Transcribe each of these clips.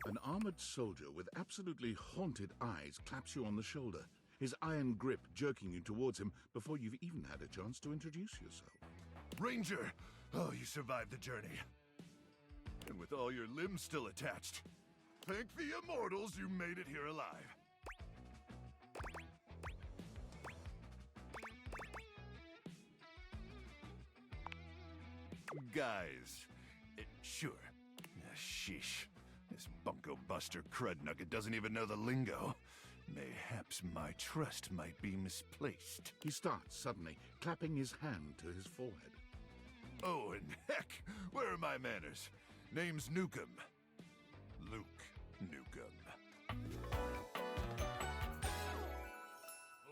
An armored soldier with absolutely haunted eyes claps you on the shoulder, his iron grip jerking you towards him before you've even had a chance to introduce yourself. Ranger! Oh, you survived the journey. And with all your limbs still attached. Thank the immortals you made it here alive. Guys. Sure. Sheesh. This bunko buster crud nugget doesn't even know the lingo. Mayhaps my trust might be misplaced. He starts suddenly, clapping his hand to his forehead. Oh, and heck, where are my manners? Name's Nukem. Luke Nukem.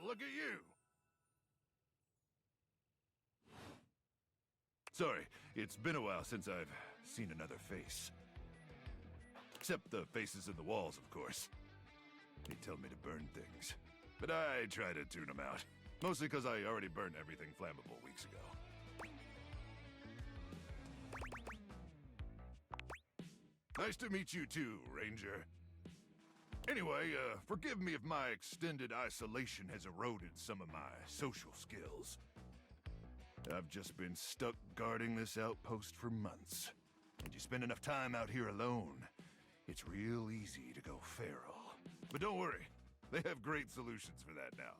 Look at you! Sorry, it's been a while since I've seen another face. Except the faces in the walls, of course. They tell me to burn things, but I try to tune them out. Mostly because I already burned everything flammable weeks ago. Nice to meet you too, Ranger. Anyway, forgive me if my extended isolation has eroded some of my social skills. I've just been stuck guarding this outpost for months. And you spend enough time out here alone, it's real easy to go feral. But don't worry, they have great solutions for that now.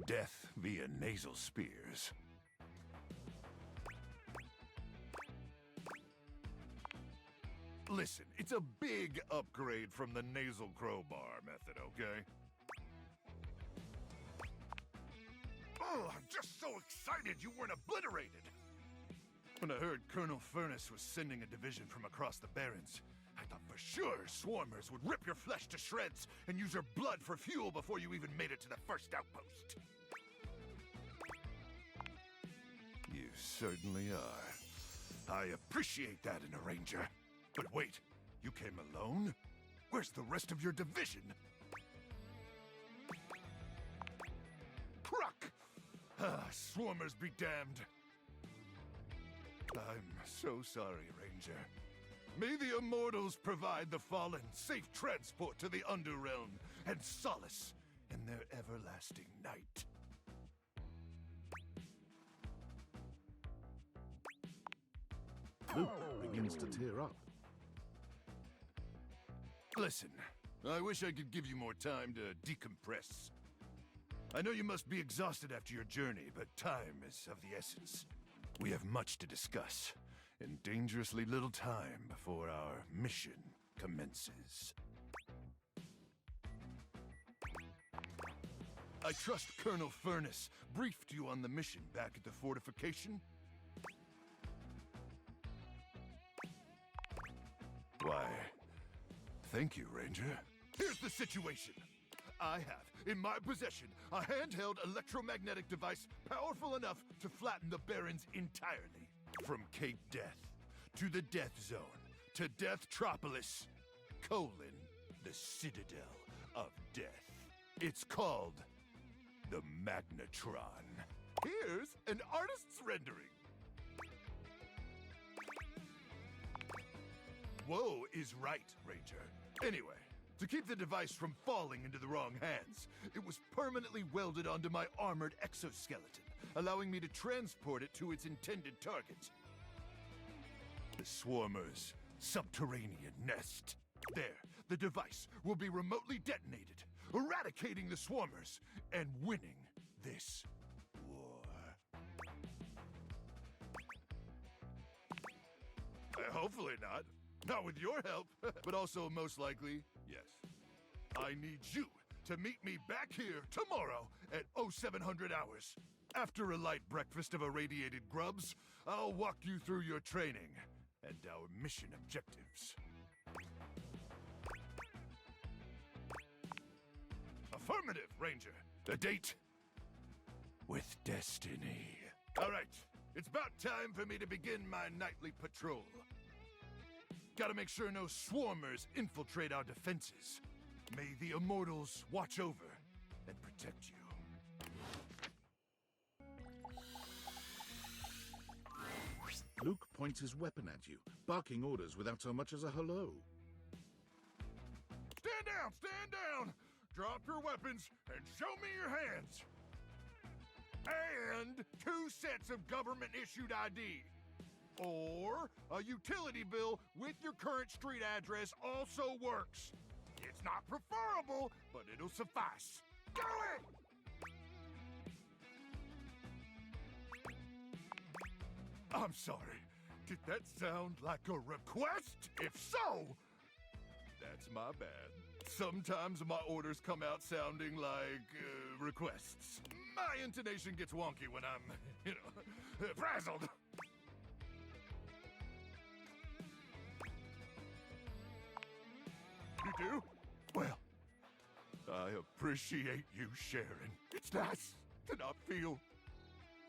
Death via nasal spears. Listen, it's a big upgrade from the nasal crowbar method, okay? Oh, I'm just so excited you weren't obliterated! When I heard Colonel Furnace was sending a division from across the Barrens, I thought for sure swarmers would rip your flesh to shreds and use your blood for fuel before you even made it to the first outpost. You certainly are. I appreciate that in a ranger. But wait, you came alone? Where's the rest of your division? Pruck! Ah, swarmers be damned. I'm so sorry, Ranger. May the immortals provide the fallen safe transport to the Underrealm and solace in their everlasting night. Luke begins to tear up. Listen, I wish I could give you more time to decompress. I know you must be exhausted after your journey, but time is of the essence. We have much to discuss, and dangerously little time before our mission commences. I trust Colonel Furnace briefed you on the mission back at the fortification? Why, thank you, Ranger. Here's the situation. I have, in my possession, a handheld electromagnetic device powerful enough to flatten the Barrens entirely. From Cape Death, to the Death Zone, to Deathtropolis, the Citadel of Death. It's called the Magnetron. Here's an artist's rendering. Whoa is right, Ranger. Anyway, to keep the device from falling into the wrong hands, it was permanently welded onto my armored exoskeleton, allowing me to transport it to its intended target. The Swarmer's subterranean nest. There, the device will be remotely detonated, eradicating the Swarmers and winning this war. Hopefully not. Not with your help, but also most likely, yes. I need you to meet me back here tomorrow at 0700 hours. After a light breakfast of irradiated grubs, I'll walk you through your training and our mission objectives. Affirmative, Ranger. The date with destiny. All right, it's about time for me to begin my nightly patrol. Gotta make sure no swarmers infiltrate our defenses. May the immortals watch over and protect you. Luke points his weapon at you, barking orders without so much as a hello. Stand down! Stand down! Drop your weapons and show me your hands! And 2 sets of government-issued ID. Or a utility bill with your current street address also works. It's not preferable, but it'll suffice. Do it! I'm sorry. Did that sound like a request? If so, that's my bad. Sometimes my orders come out sounding like requests. My intonation gets wonky when I'm, frazzled. You do? Well, I appreciate you sharing. It's nice to not feel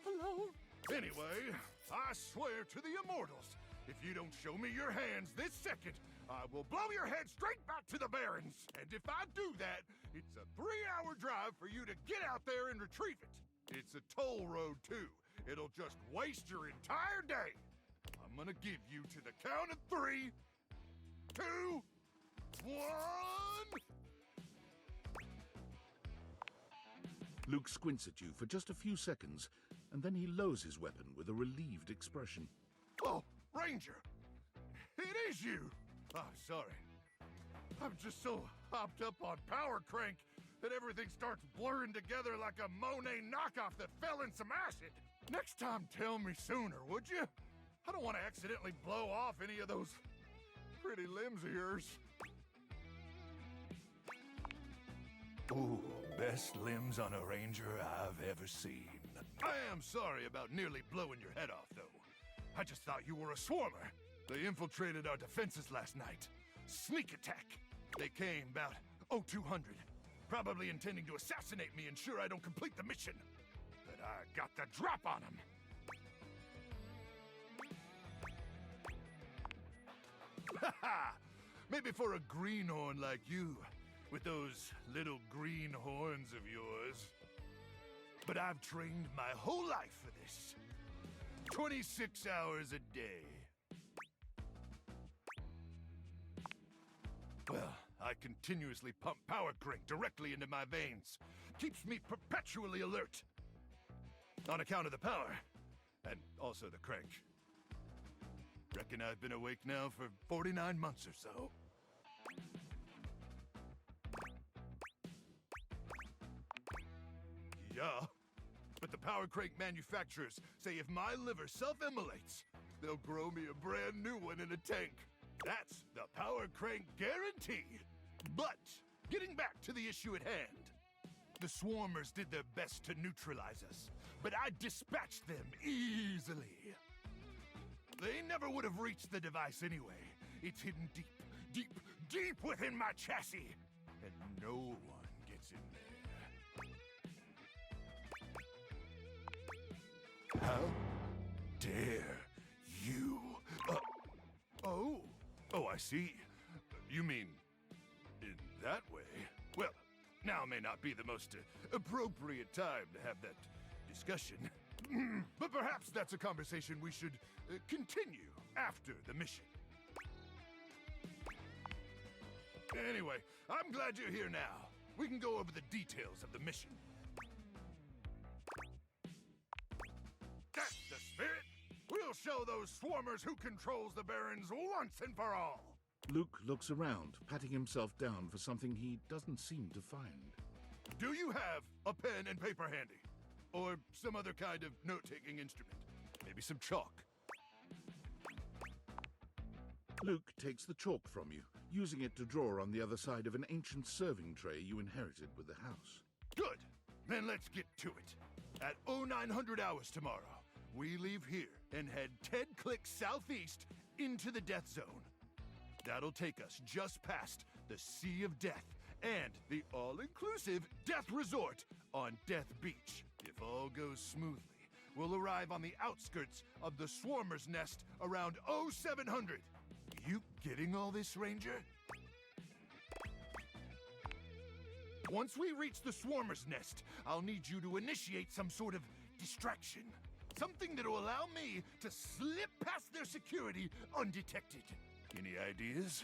alone. Anyway, I swear to the immortals, if you don't show me your hands this second, I will blow your head straight back to the Barrens. And if I do that, it's a 3-hour drive for you to get out there and retrieve it. It's a toll road, too. It'll just waste your entire day. I'm gonna give you to the count of 3, 2, 1... Luke squints at you for just a few seconds, and then he lowers his weapon with a relieved expression. Oh, Ranger! It is you! Oh, sorry. I'm just so hopped up on Power Crank that everything starts blurring together like a Monet knockoff that fell in some acid. Next time, tell me sooner, would you? I don't want to accidentally blow off any of those pretty limbs of yours. Ooh, best limbs on a Ranger I've ever seen. I am sorry about nearly blowing your head off, though. I just thought you were a swarmer. They infiltrated our defenses last night. Sneak attack. They came about 0200, probably intending to assassinate me and ensure I don't complete the mission. But I got the drop on them. Haha! Maybe for a greenhorn like you, with those little green horns of yours. But I've trained my whole life for this. 26 hours a day. Well, I continuously pump Power Crank directly into my veins. Keeps me perpetually alert. On account of the power, and also the crank. Reckon I've been awake now for 49 months or so. Yeah, but the Power Crank manufacturers say if my liver self-immolates, they'll grow me a brand new one in a tank. That's the Power Crank guarantee. But, getting back to the issue at hand. The Swarmers did their best to neutralize us, but I dispatched them easily. They never would have reached the device anyway. It's hidden deep, deep, deep within my chassis, and no one gets in there. How dare you? Oh, I see. You mean in that way? Well, now may not be the most appropriate time to have that discussion. But perhaps that's a conversation we should continue after the mission. Anyway, I'm glad you're here now. We can go over the details of the mission. That's the spirit! We'll show those swarmers who controls the Barrens once and for all! Luke looks around, patting himself down for something he doesn't seem to find. Do you have a pen and paper handy? Or some other kind of note-taking instrument? Maybe some chalk? Luke takes the chalk from you, using it to draw on the other side of an ancient serving tray you inherited with the house. Good! Then let's get to it. At 0900 hours tomorrow, we leave here and head 10 clicks southeast into the death zone. That'll take us just past the Sea of Death and the all-inclusive Death Resort on Death Beach. If all goes smoothly, we'll arrive on the outskirts of the Swarmer's Nest around 0700. You getting all this, Ranger? Once we reach the Swarmer's Nest, I'll need you to initiate some sort of distraction. Something that'll allow me to slip past their security undetected. Any ideas?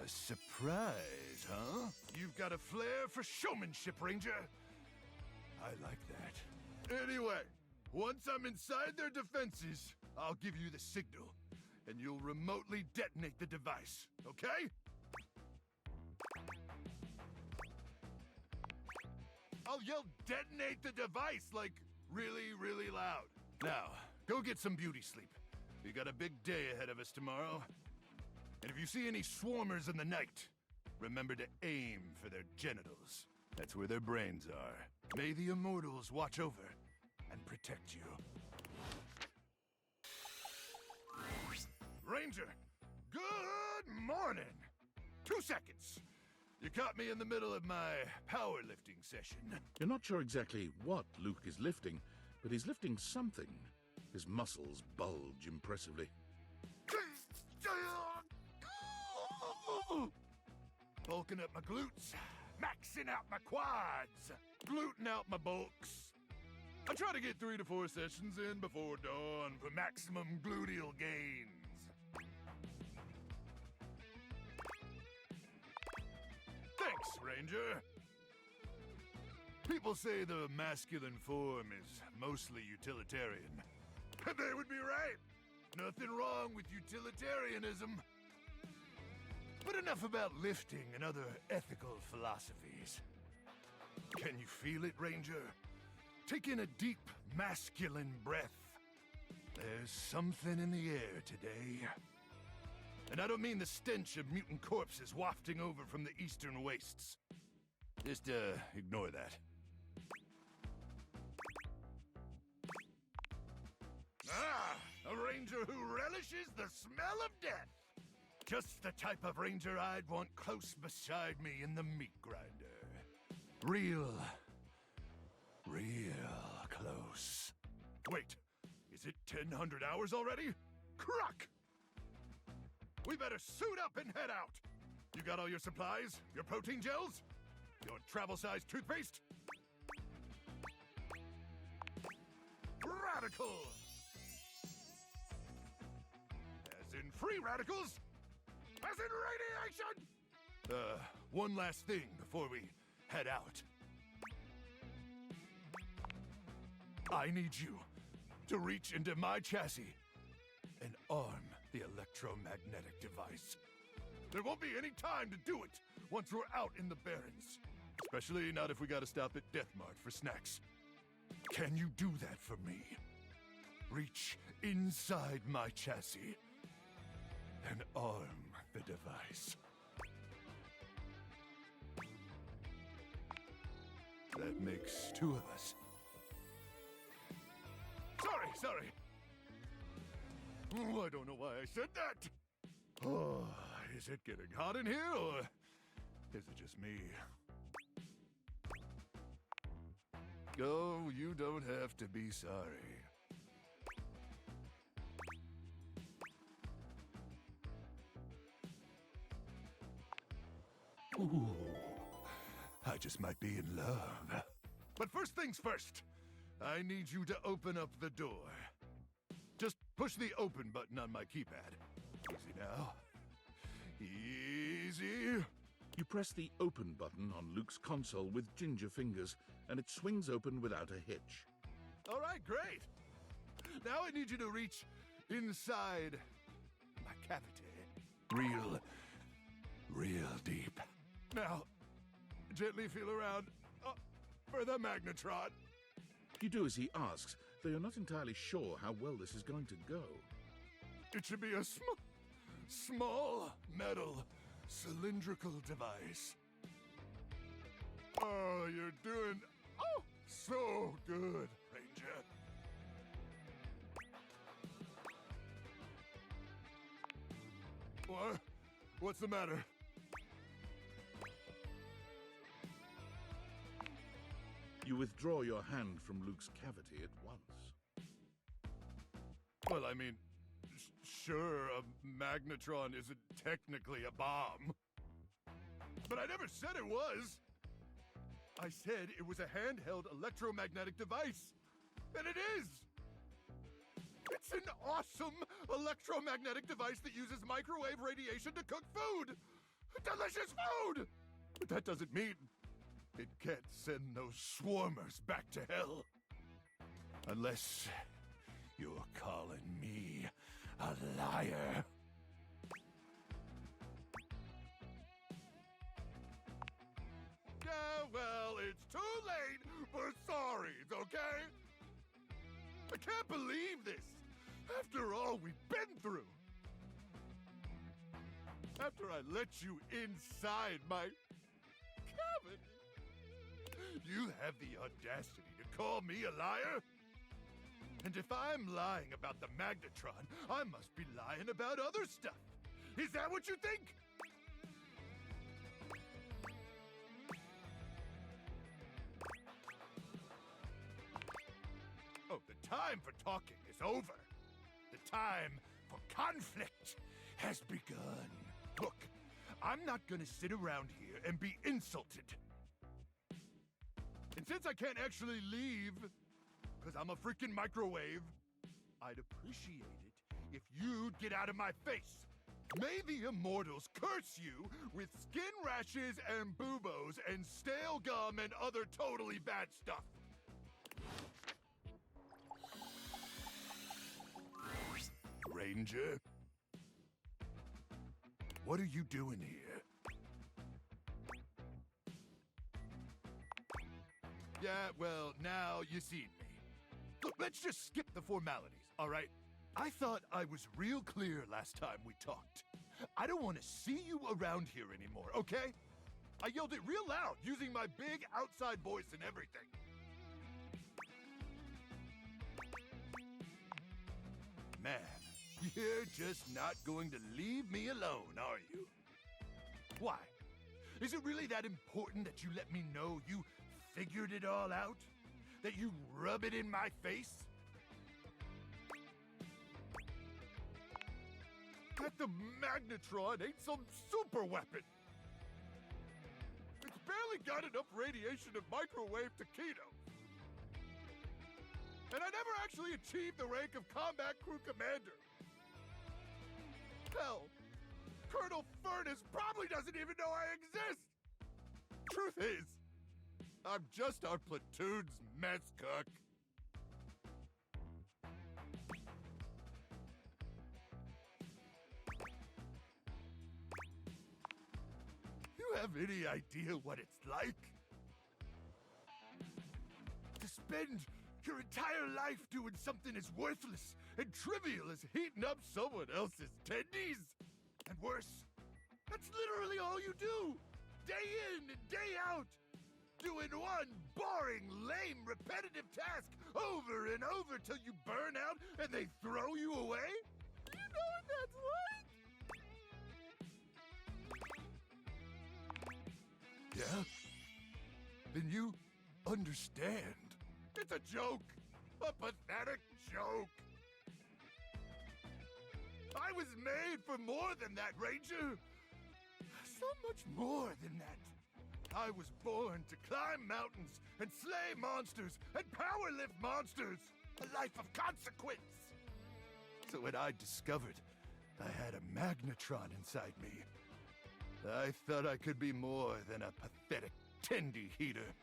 A surprise, huh? You've got a flair for showmanship, Ranger. I like that. Anyway, once I'm inside their defenses, I'll give you the signal, and you'll remotely detonate the device, okay? I'll yell detonate the device, like, really, really loud. Now, go get some beauty sleep. We got a big day ahead of us tomorrow. And if you see any swarmers in the night, remember to aim for their genitals. That's where their brains are. May the immortals watch over and protect you. Ranger, good morning. 2 seconds. You caught me in the middle of my powerlifting session. You're not sure exactly what Luke is lifting, but he's lifting something. His muscles bulge impressively. Bulking up my glutes, maxing out my quads, gluten out my bulks. I try to get 3 to 4 sessions in before dawn for maximum gluteal gains. Thanks, Ranger. People say the masculine form is mostly utilitarian. And they would be right. Nothing wrong with utilitarianism. But enough about lifting and other ethical philosophies. Can you feel it, Ranger? Take in a deep, masculine breath. There's something in the air today. And I don't mean the stench of mutant corpses wafting over from the eastern wastes. Just, ignore that. Ah, a ranger who relishes the smell of death. Just the type of ranger I'd want close beside me in the meat grinder. Real close. Wait, is it 1000 hours already? Cruck! We better suit up and head out. You got all your supplies? Your protein gels? Your travel-sized toothpaste? Radical! As in free radicals? As in radiation! One last thing before we head out. I need you to reach into my chassis and arm the electromagnetic device. There won't be any time to do it once we're out in the Barrens. Especially not if we gotta stop at Death Mart for snacks. Can you do that for me? Reach inside my chassis and arm the device. That makes 2 of us. Sorry. Oh, I don't know why I said that. Oh, is it getting hot in here, or is it just me? Oh, you don't have to be sorry. Ooh, I just might be in love. But first things first, I need you to open up the door. Just push the open button on my keypad. Easy now. Easy. You press the open button on Luke's console with ginger fingers, and it swings open without a hitch. All right, great. Now I need you to reach inside my cavity. Real deep. Now, gently feel around for the magnetron. You do as he asks, though you're not entirely sure how well this is going to go. It should be a small metal cylindrical device. Oh, you're doing so good, Ranger. What? What's the matter? You withdraw your hand from Luke's cavity at once. Well, I mean, sure a magnetron isn't technically a bomb. But I never said it was. I said it was a handheld electromagnetic device. And it is! It's an awesome electromagnetic device that uses microwave radiation to cook food! Delicious food! But that doesn't mean it can't send those swarmers back to hell. Unless you're calling me a liar. Yeah, well, it's too late for sorries, okay? I can't believe this. After all we've been through. After I let you inside my cabin. You have the audacity to call me a liar? And if I'm lying about the magnetron, I must be lying about other stuff. Is that what you think? Oh, the time for talking is over. The time for conflict has begun. Look, I'm not gonna sit around here and be insulted. And since I can't actually leave, because I'm a freaking microwave, I'd appreciate it if you'd get out of my face. May the immortals curse you with skin rashes and buboes and stale gum and other totally bad stuff. Ranger? What are you doing here? Yeah, well, now you seen me. Look, let's just skip the formalities, all right? I thought I was real clear last time we talked. I don't want to see you around here anymore, okay? I yelled it real loud, using my big outside voice and everything. Man, you're just not going to leave me alone, are you? Why? Is it really that important that you let me know you figured it all out? That you rub it in my face? That the magnetron ain't some super weapon. It's barely got enough radiation to microwave taquitos. And I never actually achieved the rank of combat crew commander. Hell, Colonel Furnace probably doesn't even know I exist. Truth is, I'm just our platoon's mess cook. You have any idea what it's like? To spend your entire life doing something as worthless and trivial as heating up someone else's tendies? And worse, that's literally all you do! Day in and day out! Doing one boring, lame, repetitive task over and over till you burn out and they throw you away? You know what that's like? Yeah? Then you understand. It's a joke. A pathetic joke. I was made for more than that, Ranger. So much more than that. I was born to climb mountains and slay monsters and power lift monsters. A life of consequence. So when I discovered I had a magnetron inside me, I thought I could be more than a pathetic tendy heater.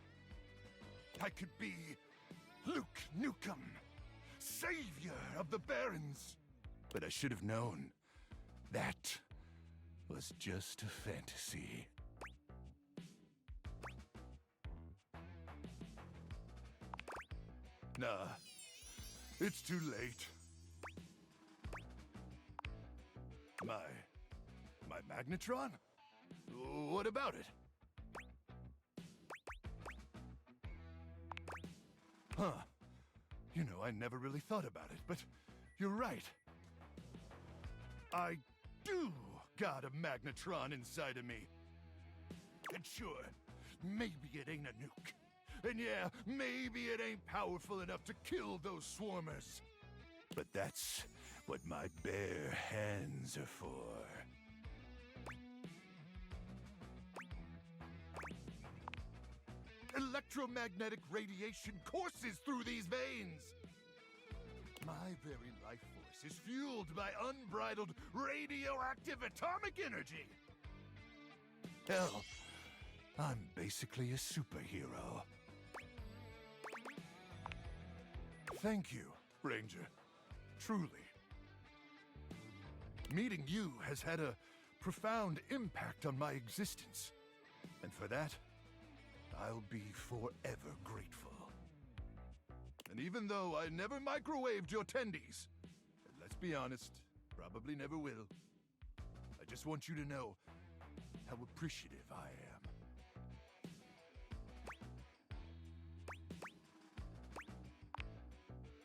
I could be Luke Nukem, savior of the Barrens. But I should have known that was just a fantasy. Nah, it's too late. My magnetron? What about it? Huh. You know, I never really thought about it, but you're right. I do got a magnetron inside of me. And sure, maybe it ain't a nuke. And yeah, maybe it ain't powerful enough to kill those swarmers. But that's what my bare hands are for. Electromagnetic radiation courses through these veins. My very life force is fueled by unbridled radioactive atomic energy. Hell, I'm basically a superhero. Thank you, Ranger. Truly. Meeting you has had a profound impact on my existence. And for that, I'll be forever grateful. And even though I never microwaved your tendies, and let's be honest, probably never will, I just want you to know how appreciative I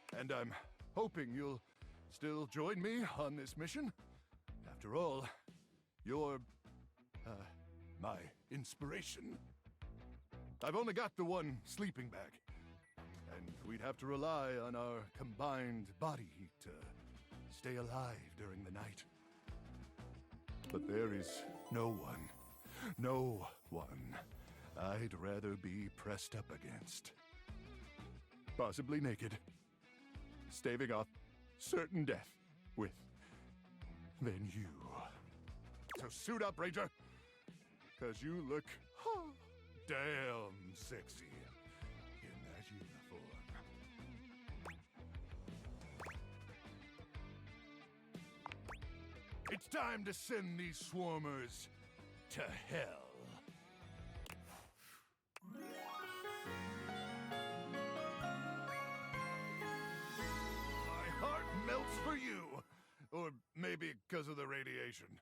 am. And I'm hoping you'll still join me on this mission. After all, you're, my inspiration. I've only got the one sleeping bag, and we'd have to rely on our combined body heat to stay alive during the night. But there is no one I'd rather be pressed up against. Possibly naked, staving off certain death with than you. So suit up, Ranger, 'cause you look damn sexy in that uniform. It's time to send these swarmers to hell. My heart melts for you. Or maybe because of the radiation.